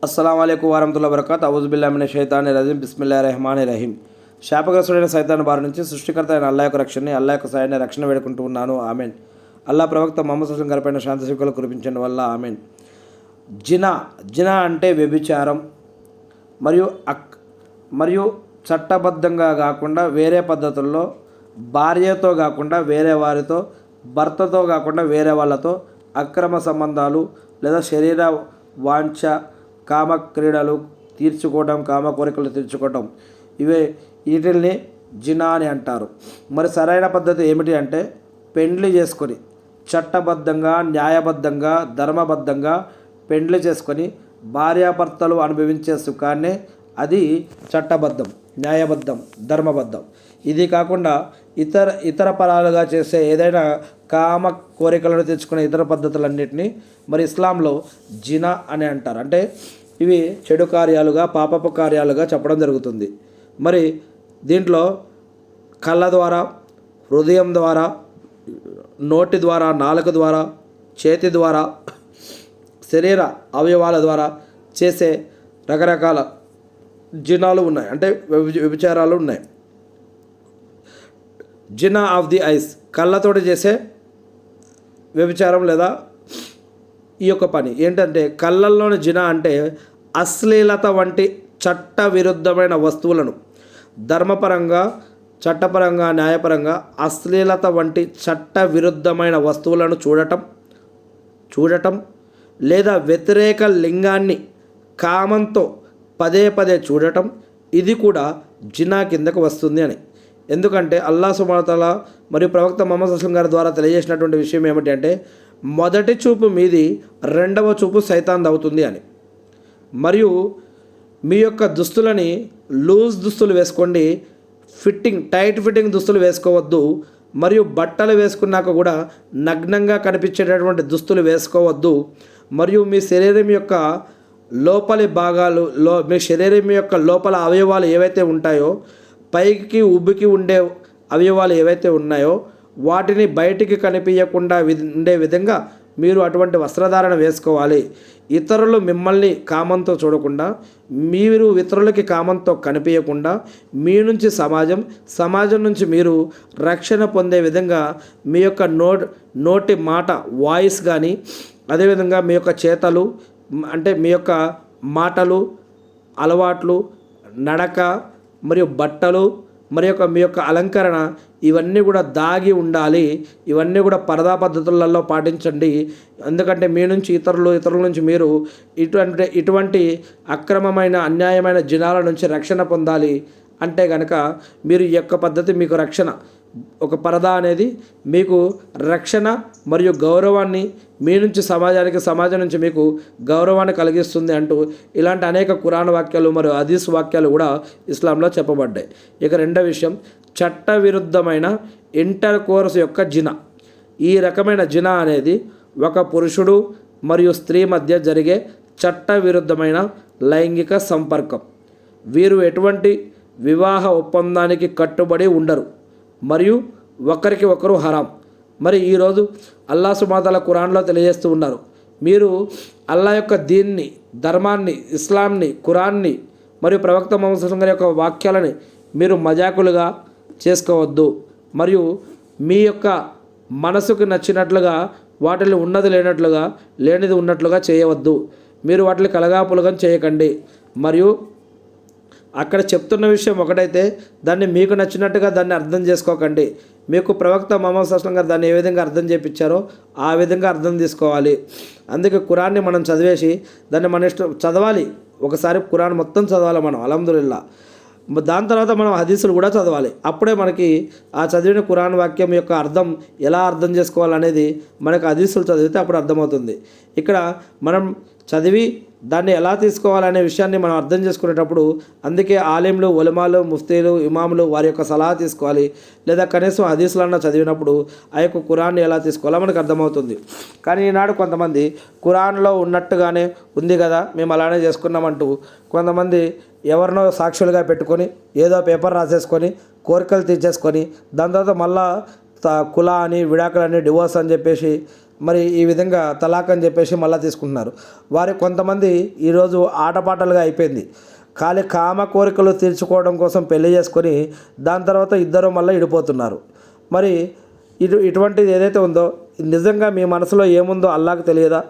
అస్సలాము అలైకుం వరహమతుల్లాహి వబరకాతుహు. అవుజుబిల్లాహి మినష్ షైతానిర్ రజీం. బిస్మిల్లాహిర్ రహమానిర్ రహీం. శాపగ్రస్తుడైన సైతాను బారి నుంచి సృష్టికర్త అయిన అల్లాహ్ యొక్క రక్షణని, అల్లాహ్ యొక్క సాయాన్ని రక్షణ వేడుకుంటూ ఉన్నాను. ఆమెన్. అల్లాహ్ ప్రవక్త ముహమ్మద్ సల్లల్లాహు అలైహి వసల్లం గారిపైన శాంతి శుభాలు కురిపించండి వల్ల ఆమెన్. జినా అంటే వ్యభిచారం మరియు చట్టబద్ధంగా కాకుండా వేరే పద్ధతుల్లో, భార్యతో కాకుండా వేరే వారితో, భర్తతో కాకుండా వేరే వాళ్ళతో అక్రమ సంబంధాలు లేదా శరీర వాంఛ, కామ క్రీడలు తీర్చుకోవడం, కామ కోరికలు తీర్చుకోవడం, వీటిల్ని జినా అని అంటారు. మరి సరైన పద్ధతి ఏమిటి అంటే పెండ్లి చేసుకొని చట్టబద్ధంగా, న్యాయబద్ధంగా, ధర్మబద్ధంగా పెండ్లి చేసుకొని భార్యాభర్తలు అనుభవించే సుఖాన్నే అది చట్టబద్ధం, న్యాయబద్ధం, ధర్మబద్ధం. ఇది కాకుండా ఇతర పరాలుగా చేసే ఏదైనా కామ కోరికలను తెచ్చుకునే ఇతర పద్ధతులన్నింటినీ మరి ఇస్లాంలో జినా అని అంటారు. అంటే ఇవి చెడు కార్యాలుగా, పాపపు కార్యాలుగా చెప్పడం జరుగుతుంది. మరి దీంట్లో కళ్ళ ద్వారా, హృదయం ద్వారా, నోటి ద్వారా, నాలుక ద్వారా, చేతి ద్వారా, శరీర అవయవాల ద్వారా చేసే రకరకాల జినాలు ఉన్నాయి, అంటే వ్యభిచారాలు ఉన్నాయి. జినా ఆఫ్ ది ఐస్, కళ్ళతోటి చేసే వ్యభిచారం లేదా ఈ యొక్క పని ఏంటంటే కళ్ళల్లోని జినా అంటే అశ్లీలత వంటి చట్ట విరుద్ధమైన వస్తువులను ధర్మపరంగా, చట్టపరంగా, న్యాయపరంగా అశ్లీలత వంటి చట్ట విరుద్ధమైన వస్తువులను చూడటం లేదా వ్యతిరేక లింగాన్ని కామంతో పదే పదే చూడటం, ఇది కూడా జినా కిందకు వస్తుంది అని. ఎందుకంటే అల్లాహ్ సుబ్హానహు వ తఆలా మరియు ప్రవక్త ముహమ్మద్ సల్లల్లాహు అలైహి వసల్లం గారి ద్వారా తెలియజేసినటువంటి విషయం ఏమిటి అంటే మొదటి చూపు మీది, రెండవ చూపు సైతాన్ అవుతుంది అని. మరియు మీ యొక్క దుస్తులని లూజ్ దుస్తులు వేసుకోండి, టైట్ ఫిట్టింగ్ దుస్తులు వేసుకోవద్దు. మరియు బట్టలు వేసుకున్నాక కూడా నగ్నంగా కనిపించేటటువంటి దుస్తులు వేసుకోవద్దు. మరియు మీ శరీరం యొక్క లోపలి భాగాలు, మీ శరీరం యొక్క లోపల అవయవాలు ఏవైతే ఉంటాయో, పైకి ఉబ్బికి ఉండే అవయవాలు ఏవైతే ఉన్నాయో వాటిని బయటికి కనిపించకుండా ఉండే విధంగా మీరు అటువంటి వస్త్రధారణ వేసుకోవాలి. ఇతరులు మిమ్మల్ని కామంతో చూడకుండా, మీరు ఇతరులకి కామంతో కనిపించకుండా, మీ నుంచి సమాజం నుంచి మీరు రక్షణ పొందే విధంగా మీ యొక్క నోటి మాట, వాయిస్ కానీ, అదేవిధంగా మీ యొక్క చేతలు, అంటే మీ యొక్క మాటలు, అలవాట్లు, నడక మరియు బట్టలు, మీ యొక్క అలంకరణ, ఇవన్నీ కూడా దాగి ఉండాలి. ఇవన్నీ కూడా పరదా పద్ధతులలో పాటించండి. ఎందుకంటే మీ నుంచి ఇతరుల నుంచి మీరు ఇటువంటి అక్రమమైన, అన్యాయమైన జినాల నుంచి రక్షణ పొందాలి. అంటే కనుక మీరు ఈ యొక్క పద్ధతి మీకు రక్షణ, ఒక పరదా అనేది మీకు రక్షణ మరియు గౌరవాన్ని, మీ నుంచి సమాజం నుంచి మీకు గౌరవాన్ని కలిగిస్తుంది అంటూ ఇలాంటి అనేక ఖురాన్ వాక్యాలు మరియు హదీస్ వాక్యాలు కూడా ఇస్లాంలో చెప్పబడ్డాయి. ఇక రెండవ విషయం, చట్టవిరుద్ధమైన ఇంటర్ కోర్స్ యొక్క జినా. ఈ రకమైన జినా అనేది ఒక పురుషుడు మరియు స్త్రీ మధ్య జరిగే చట్టవిరుద్ధమైన లైంగిక సంపర్కం. వీరు ఎటువంటి వివాహ ఒప్పందానికి కట్టుబడి ఉండరు మరియు ఒకరికి ఒకరు హరాం. మరి ఈరోజు అల్లాహ్ సుబ్హానహు వ తఆలా ఖురాన్లో తెలియజేస్తూ ఉన్నారు, మీరు అల్లాహ్ యొక్క దీన్ని, ధర్మాన్ని, ఇస్లాంని, ఖురాన్ని మరియు ప్రవక్త ముహమ్మద్ సల్లల్లాహు అలైహి వసల్లం యొక్క వాక్యాలని మీరు మజాకులుగా చేసుకోవద్దు. మరియు మీ యొక్క మనసుకు నచ్చినట్లుగా వాటిని ఉన్నది లేనట్లుగా, లేనిది ఉన్నట్లుగా చేయవద్దు. మీరు వాటిని కలగాపులగం చేయకండి. మరియు అక్కడ చెప్తున్న విషయం ఒకటైతే దాన్ని మీకు నచ్చినట్టుగా దాన్ని అర్థం చేసుకోకండి. మీకు ప్రవక్త ముహమ్మద్ సల్లల్లాహు అలైహి వసల్లం గారు దాన్ని ఏ విధంగా అర్థం చేయించారో ఆ విధంగా అర్థం తీసుకోవాలి. అందుకే ఖురాన్ని మనం చదివేసి దాన్ని మన ఇష్టం చదవాలి. ఒకసారి ఖురాన్ మొత్తం చదవాలి మనం, అల్హమ్దులిల్లా. దాని తర్వాత మనం హదీసులు కూడా చదవాలి. అప్పుడే మనకి ఆ చదివిన ఖురాన్ వాక్యం యొక్క అర్థం ఎలా అర్థం చేసుకోవాలనేది మనకు హదీసులు చదివితే అప్పుడు అర్థమవుతుంది. ఇక్కడ మనం చదివి దాన్ని ఎలా తీసుకోవాలనే విషయాన్ని మనం అర్థం చేసుకునేటప్పుడు అందుకే ఆలింలు, ఉలమాలు, ముఫ్తీలు, ఇమాములు వారి యొక్క సలహా తీసుకోవాలి. లేదా కనీసం హదీసులన్నా చదివినప్పుడు ఆ యొక్క ఖురాన్ని ఎలా తీసుకోవాలో మనకు అర్థమవుతుంది. కానీ ఈనాడు కొంతమంది ఖురాన్లో ఉన్నట్టుగానే ఉంది కదా, మేము అలానే చేసుకున్నామంటూ కొంతమంది ఎవరినో సాక్షులుగా పెట్టుకొని ఏదో పేపర్ రాసేసుకొని కోరికలు తీర్చేసుకొని దాని తర్వాత మళ్ళా కుల అని, విడాకులని, డివోర్స్ అని చెప్పేసి మరి ఈ విధంగా తలాక్ అని చెప్పేసి మళ్ళీ తీసుకుంటున్నారు. వారి కొంతమంది ఈరోజు ఆటపాటలుగా అయిపోయింది. ఖాళీ కామ కోరికలు తీర్చుకోవడం కోసం పెళ్లి చేసుకొని దాని తర్వాత ఇద్దరు మళ్ళీ విడిపోతున్నారు. మరి ఇటువంటిది ఏదైతే ఉందో నిజంగా మీ మనసులో ఏముందో అల్లాహ్కు తెలియదా?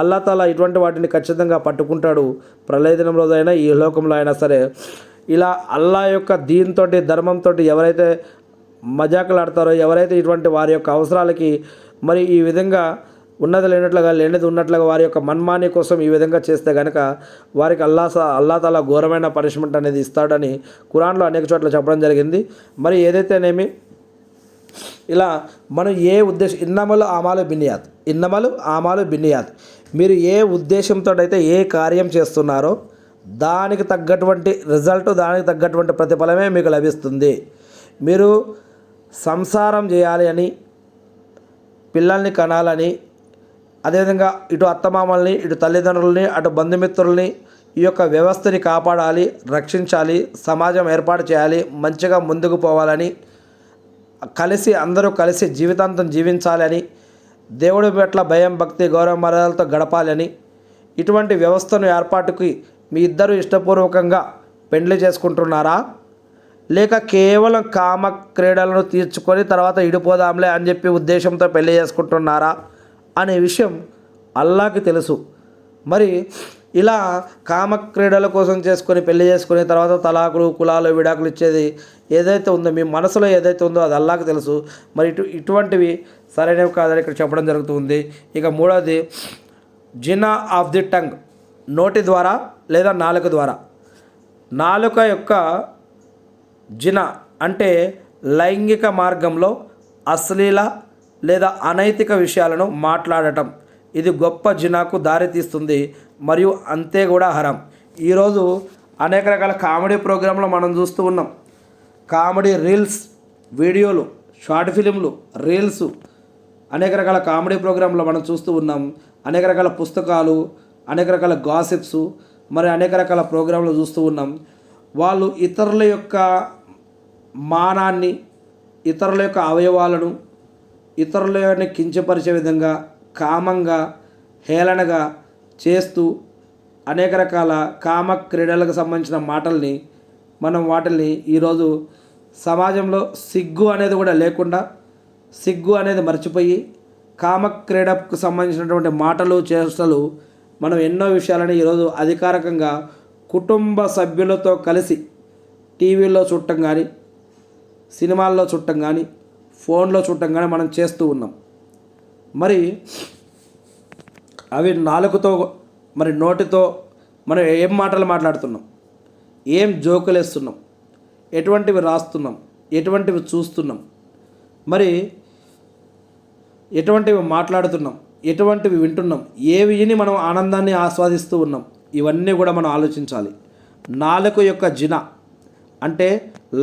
అల్లా తాలా ఇటువంటి వాటిని ఖచ్చితంగా పట్టుకుంటాడు. ప్రళయ దినం రోజైనా ఈ లోకంలో అయినా సరే. ఇలా అల్లా యొక్క దీంతో ధర్మంతో ఎవరైతే మజాకులు ఆడతారో, ఎవరైతే ఇటువంటి వారి యొక్క అవసరాలకి మరి ఈ విధంగా ఉన్నది లేనట్లుగా లేనిది ఉన్నట్లుగా వారి యొక్క మన్మాని కోసం ఈ విధంగా చేస్తే కనుక వారికి అల్లా తాలా ఘోరమైన పనిష్మెంట్ అనేది ఇస్తాడని ఖురాన్లో అనేక చోట్ల చెప్పడం జరిగింది. మరి ఏదైతేనేమి ఇలా మనం ఏ ఉద్దేశం ఇన్నమలు ఆమాలు బినియాత్ మీరు ఏ ఉద్దేశంతో అయితే ఏ కార్యం చేస్తున్నారో దానికి తగ్గటువంటి రిజల్ట్, దానికి తగ్గటువంటి ప్రతిఫలమే మీకు లభిస్తుంది. మీరు సంసారం చేయాలి అని, పిల్లల్ని కనాలని, అదేవిధంగా ఇటు అత్తమామల్ని, ఇటు తల్లిదండ్రులని, అటు బంధుమిత్రుల్ని, ఈ యొక్క వ్యవస్థని కాపాడాలి, రక్షించాలి, సమాజం ఏర్పాటు చేయాలి, మంచిగా ముందుకు పోవాలని, అందరూ కలిసి జీవితాంతం జీవించాలని, దేవుడి పట్ల భయం, భక్తి, గౌరవ మర్యాదలతో గడపాలని, ఇటువంటి వ్యవస్థను ఏర్పాటుకి మీ ఇద్దరు ఇష్టపూర్వకంగా పెండ్లి చేసుకుంటున్నారా? లేక కేవలం కామ క్రీడలను తీర్చుకొని తర్వాత ఇడిపోదాంలే అని చెప్పి ఉద్దేశంతో పెళ్లి చేసుకుంటున్నారా అనే విషయం అల్లాహ్కి తెలుసు. మరి ఇలా కామ క్రీడల కోసం చేసుకొని పెళ్లి చేసుకుని తర్వాత తలాకులు, కులాలు, విడాకులు ఇచ్చేది ఏదైతే ఉందో మీ మనసులో ఏదైతే ఉందో అది అల్లాహ్కి తెలుసు. మరి ఇటువంటివి సరైనవి కాదని ఇక్కడ చెప్పడం జరుగుతుంది. ఇక మూడవది జినా ఆఫ్ ది టంగ్, నోటి ద్వారా లేదా నాలుక ద్వారా. నాలుక యొక్క జినా అంటే లైంగిక మార్గంలో అశ్లీల లేదా అనైతిక విషయాలను మాట్లాడటం. ఇది గొప్ప జినాకు దారితీస్తుంది మరియు అంతే కూడా హరాం. ఈరోజు అనేక రకాల కామెడీ ప్రోగ్రాంలు మనం చూస్తూ ఉన్నాం. కామెడీ రీల్స్, వీడియోలు, షార్ట్ ఫిలింలు, రీల్స్, అనేక రకాల కామెడీ ప్రోగ్రాంలు మనం చూస్తూ ఉన్నాం. అనేక రకాల పుస్తకాలు, అనేక రకాల గాసిప్స్, మరి అనేక రకాల ప్రోగ్రాంలు చూస్తూ ఉన్నాం. వాళ్ళు ఇతరుల యొక్క మానాన్ని, ఇతరుల యొక్క అవయవాలను, ఇతరులని కించపరిచే విధంగా కామంగా, హేళనగా చేస్తూ అనేక రకాల కామ క్రీడలకు సంబంధించిన మాటల్ని వాటిల్ని ఈరోజు సమాజంలో సిగ్గు అనేది కూడా లేకుండా, సిగ్గు అనేది మర్చిపోయి కామ క్రీడకు సంబంధించినటువంటి మాటలు, చేష్టలు మనం ఎన్నో విషయాలని ఈరోజు అధికారికంగా కుటుంబ సభ్యులతో కలిసి టీవీలో చూడటం కానీ, సినిమాల్లో చూడటం కానీ, ఫోన్లో చూడటం కానీ మనం చేస్తూ ఉన్నాం. మరి అవి నాలుకతో, మరి నోటితో మనం ఏం మాటలు మాట్లాడుతున్నాం, ఏం జోకులు వేస్తున్నాం, ఎటువంటివి రాస్తున్నాం, ఎటువంటివి చూస్తున్నాం, మరి ఎటువంటివి మాట్లాడుతున్నాం, ఎటువంటివి వింటున్నాం, ఏవి విని మనం ఆనందాన్ని ఆస్వాదిస్తూ ఉన్నాం, ఇవన్నీ కూడా మనం ఆలోచించాలి. నాలుక యొక్క జినా అంటే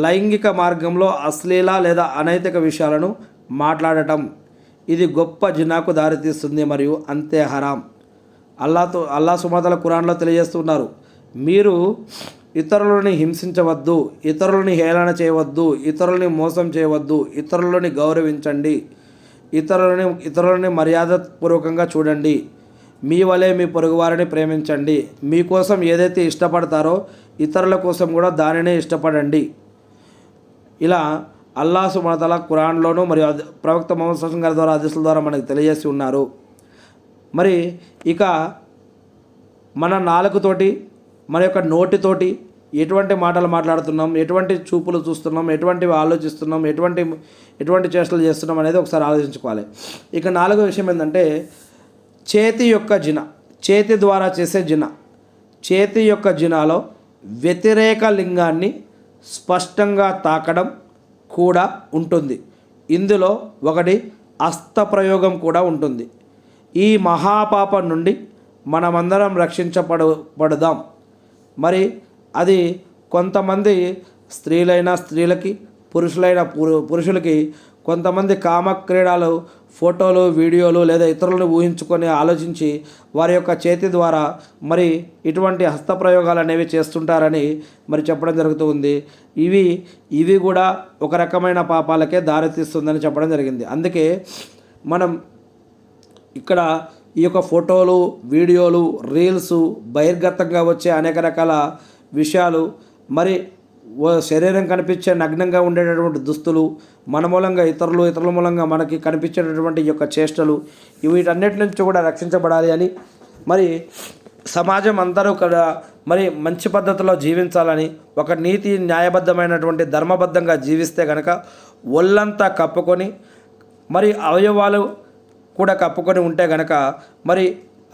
లైంగిక మార్గంలో అశ్లీల లేదా అనైతిక విషయాలను మాట్లాడటం. ఇది గొప్ప జినాకు దారితీస్తుంది మరియు అంతే హరాం. అల్లా సుమతల ఖురాన్లో తెలియజేస్తున్నారు, మీరు ఇతరులని హింసించవద్దు, ఇతరులని హేళన చేయవద్దు, ఇతరులని మోసం చేయవద్దు, ఇతరులని గౌరవించండి, ఇతరులని మర్యాదపూర్వకంగా చూడండి, మీ వలె మీ పొరుగువారిని ప్రేమించండి, మీకోసం ఏదైతే ఇష్టపడతారో ఇతరుల కోసం కూడా దానినే ఇష్టపడండి. ఇలా అల్లాహ్ సుబ్హానహు వ తఆలా ఖురాన్లోను మరియు ప్రవక్త ముహమ్మద్ సల్లల్లాహు అలైహి వసల్లం గారి ద్వారా హదీసుల ద్వారా మనకు తెలియజేసి ఉన్నారు. మరి ఇక మన నాలుకతోటి, మన యొక్క నోటితోటి ఎటువంటి మాటలు మాట్లాడుతున్నాం, ఎటువంటి చూపులు చూస్తున్నాం, ఎటువంటివి ఆలోచిస్తున్నాం, ఎటువంటి చేష్టలు చేస్తున్నాం అనేది ఒకసారి ఆలోచించుకోవాలి. ఇక నాలుగో విషయం ఏంటంటే చేతి యొక్క జినా, చేతి ద్వారా చేసే జినా. చేతి యొక్క జినాలో వ్యతిరేక లింగాన్ని స్పష్టంగా తాకడం కూడా ఉంటుంది. ఇందులో ఒకటి హస్తప్రయోగం కూడా ఉంటుంది. ఈ మహాపాపం నుండి మనమందరం రక్షించబడదాం. మరి అది కొంతమంది స్త్రీలకి, పురుషులకి కొంతమంది కామ క్రీడలు, ఫోటోలు, వీడియోలు లేదా ఇతరులను ఊహించుకొని ఆలోచించి వారి యొక్క చేతి ద్వారా మరి ఇటువంటి హస్తప్రయోగాలు అనేవి చేస్తుంటారని మరి చెప్పడం జరుగుతూ ఉంది. ఇవి కూడా ఒక రకమైన పాపాలకే దారితీస్తుందని చెప్పడం జరిగింది. అందుకే మనం ఇక్కడ ఈ యొక్క ఫోటోలు, వీడియోలు, రీల్స్, బహిర్గతంగా వచ్చే అనేక రకాల విషయాలు, మరి శరీరం కనిపించే నగ్నంగా ఉండేటటువంటి దుస్తులు, మన మూలంగా ఇతరుల మూలంగా మనకి కనిపించేటటువంటి ఈ యొక్క చేష్టలు, వీటన్నిటి నుంచి కూడా రక్షించబడాలి అని, మరి సమాజం అందరూ కూడా మరి మంచి పద్ధతిలో జీవించాలని, ఒక నీతి న్యాయబద్ధమైనటువంటి ధర్మబద్ధంగా జీవిస్తే కనుక ఒళ్ళంతా కప్పుకొని, మరి అవయవాలు కూడా కప్పుకొని ఉంటే గనక మరి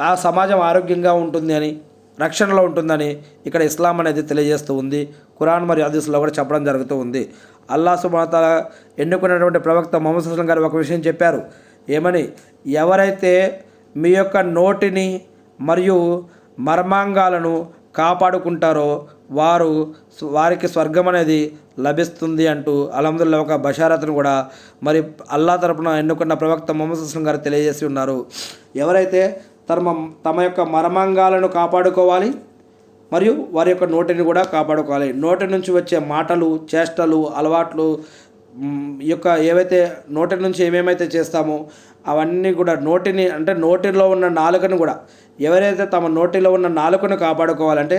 ఆ సమాజం ఆరోగ్యంగా ఉంటుంది అని, రక్షణలో ఉంటుందని ఇక్కడ ఇస్లాం అనేది తెలియజేస్తూ ఉంది. ఖురాన్ మరియు హదీసులో కూడా చెప్పడం జరుగుతూ ఉంది. అల్లాహ్ సుబ్హానహు వ తఆలా ఎన్నుకున్నటువంటి ప్రవక్త ముహమ్మద్ సల్లల్లాహు అలైహి వసల్లం గారు ఒక విషయం చెప్పారు. ఏమని? ఎవరైతే మీ యొక్క నోటిని మరియు మర్మాంగాలను కాపాడుకుంటారో వారికి స్వర్గం అనేది లభిస్తుంది అంటూ అల్హమ్దులిల్లాహ్ ఒక బషారత్ను కూడా మరి అల్లాహ్ తరపున ఎన్నుకున్న ప్రవక్త ముహమ్మద్ సల్లల్లాహు అలైహి వసల్లం గారు తెలియజేసి ఉన్నారు. ఎవరైతే తమ యొక్క మర్మాంగాలను కాపాడుకోవాలి మరియు వారి యొక్క నోటిని కూడా కాపాడుకోవాలి. నోటి నుంచి వచ్చే మాటలు, చేష్టలు, అలవాట్లు, ఈ యొక్క ఏవైతే నోటి నుంచి ఏమేమైతే చేస్తామో అవన్నీ కూడా నోటిలో ఉన్న నాలుకను కూడా, ఎవరైతే తమ నోటిలో ఉన్న నాలుకను కాపాడుకోవాలంటే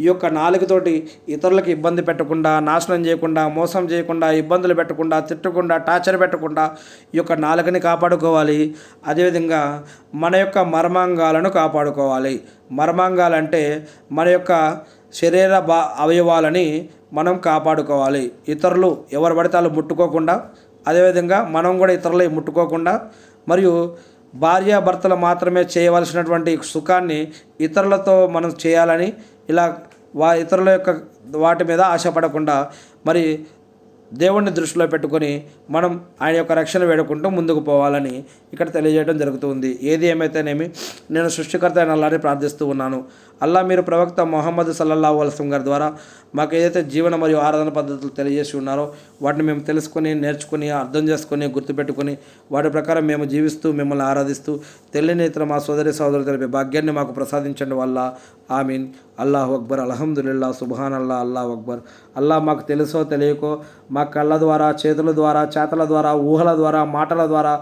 ఈ యొక్క నాలుకతోటి ఇతరులకు ఇబ్బంది పెట్టకుండా, నాశనం చేయకుండా, మోసం చేయకుండా, ఇబ్బందులు పెట్టకుండా, తిట్టకుండా, టార్చర్ పెట్టకుండా ఈ యొక్క నాలుకని కాపాడుకోవాలి. అదేవిధంగా మన యొక్క మర్మాంగాలను కాపాడుకోవాలి. మర్మాంగాలంటే మన యొక్క శరీర అవయవాలని మనం కాపాడుకోవాలి. ఇతరులు ఎవరు పడితే వాళ్ళు ముట్టుకోకుండా, అదేవిధంగా మనం కూడా ఇతరులు ముట్టుకోకుండా, మరియు భార్యాభర్తలు మాత్రమే చేయవలసినటువంటి సుఖాన్ని ఇతరులతో మనం చేయాలని, ఇలా ఇతరుల యొక్క వాటి మీద ఆశపడకుండా మరి దేవుణ్ణి దృష్టిలో పెట్టుకొని మనం ఆయన యొక్క రక్షణ వేడుకుంటూ ముందుకు పోవాలని ఇక్కడ తెలియజేయడం జరుగుతుంది. ఏది ఏమైతేనేమి నేను సృష్టికర్త అయిన అల్లాహ్ని ప్రార్థిస్తూ ఉన్నాను. అల్లా మీరు ప్రవక్త ముహమ్మద్ సల్లల్లాహు అలైహి వసల్లం గారి ద్వారా మాకు ఏదైతే జీవన మరియు ఆరాధన పద్ధతులు తెలియజేసి ఉన్నారో వాటిని మేము తెలుసుకొని, నేర్చుకుని, అర్థం చేసుకొని, గుర్తుపెట్టుకొని వాటి ప్రకారం మేము జీవిస్తూ మిమ్మల్ని ఆరాధిస్తూ తెలియని ఇతర మా సోదరులు తెలిపే భాగ్యాన్ని మాకు ప్రసాదించండి వల్ల. ఆమీన్. అల్లాహు అక్బర్. అల్హమ్దులిల్లాహ్. సుబ్హానల్లాహ్. అల్లాహు అక్బర్. అల్లా మాకు తెలుసో తెలియకో మా కళ్ళ ద్వారా, చేతుల ద్వారా, చేతల ద్వారా, ఊహల ద్వారా, మాటల ద్వారా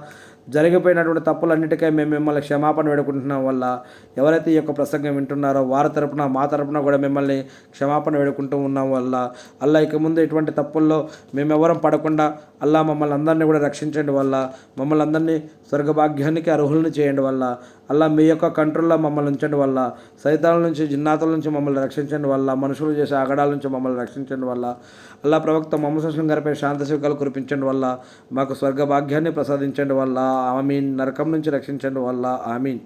జరిగిపోయినటువంటి తప్పులన్నిటికీ మేము మిమ్మల్ని క్షమాపణ వేడుకుంటున్నాం వల్ల. ఎవరైతే ఈ యొక్క ప్రసంగం వింటున్నారో వారి తరపున, మా తరపున కూడా మిమ్మల్ని క్షమాపణ వేడుకుంటూ ఉన్నాం వల్ల. అల్లా ఇక ముందు ఇటువంటి తప్పుల్లో మేమెవరం పడకుండా అల్లా మమ్మల్ని అందరినీ కూడా రక్షించండి వల్ల. మమ్మల్ని అందరినీ స్వర్గభాగ్యానికి అర్హులను చేయండి వల్ల. అల్లా మీ యొక్క కంట్రోల్లో మమ్మల్ని ఉంచండి వల్ల. సైతాల నుంచి, జిన్నాతుల నుంచి మమ్మల్ని రక్షించండి వల్ల. మనుషులు చేసే ఆగడాల నుంచి మమ్మల్ని రక్షించండి వల్ల. అల్లా ప్రవక్త ముహమ్మద్ సల్లల్లాహు అలైహి వసల్లం గారిపై శాంతి సుఖాలు కురిపించండి వల్ల. మాకు స్వర్గభాగ్యాన్ని ప్రసాదించండి వల్ల. ఆమీన్. నరకం నుంచి రక్షించండి వల్ల. ఆమీన్.